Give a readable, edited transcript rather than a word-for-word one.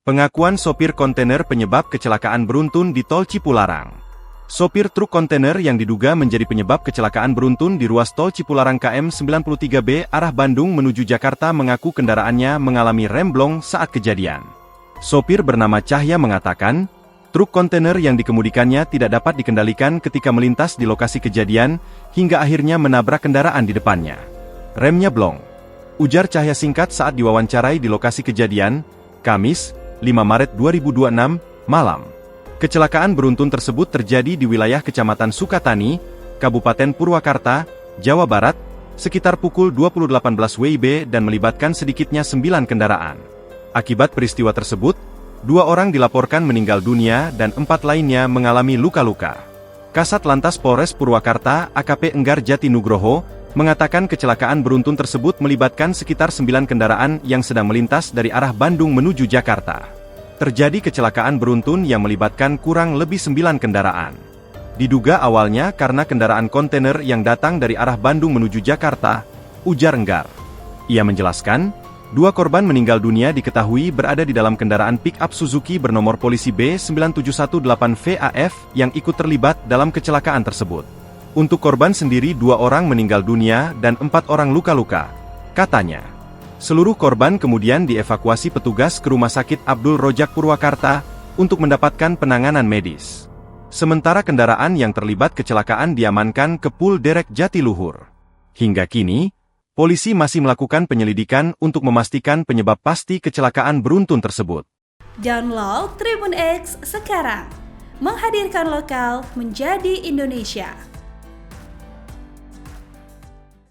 Pengakuan sopir kontainer penyebab kecelakaan beruntun di Tol Cipularang. Sopir truk kontainer yang diduga menjadi penyebab kecelakaan beruntun di ruas Tol Cipularang KM 93B arah Bandung menuju Jakarta mengaku kendaraannya mengalami remblong saat kejadian. Sopir bernama Cahya mengatakan, truk kontainer yang dikemudikannya tidak dapat dikendalikan ketika melintas di lokasi kejadian, hingga akhirnya menabrak kendaraan di depannya. Remnya blong, ujar Cahya singkat saat diwawancarai di lokasi kejadian, Kamis, 5 Maret 2026, malam. Kecelakaan beruntun tersebut terjadi di wilayah Kecamatan Sukatani, Kabupaten Purwakarta, Jawa Barat, sekitar pukul 20.18 WIB dan melibatkan sedikitnya 9 kendaraan. Akibat peristiwa tersebut, 2 orang dilaporkan meninggal dunia dan 4 lainnya mengalami luka-luka. Kasat Lantas Polres Purwakarta, AKP Enggar Jati Nugroho, mengatakan kecelakaan beruntun tersebut melibatkan sekitar 9 kendaraan yang sedang melintas dari arah Bandung menuju Jakarta. Terjadi kecelakaan beruntun yang melibatkan kurang lebih 9 kendaraan. Diduga awalnya karena kendaraan kontainer yang datang dari arah Bandung menuju Jakarta, ujar Enggar. Ia menjelaskan, 2 korban meninggal dunia diketahui berada di dalam kendaraan pick-up Suzuki bernomor polisi B9718VAF yang ikut terlibat dalam kecelakaan tersebut. Untuk korban sendiri 2 orang meninggal dunia dan 4 orang luka-luka, katanya. Seluruh korban kemudian dievakuasi petugas ke Rumah Sakit Abdul Rojak Purwakarta untuk mendapatkan penanganan medis. Sementara kendaraan yang terlibat kecelakaan diamankan ke Pul Derek Jatiluhur. Hingga kini, polisi masih melakukan penyelidikan untuk memastikan penyebab pasti kecelakaan beruntun tersebut. Download Tribun X sekarang, menghadirkan lokal menjadi Indonesia.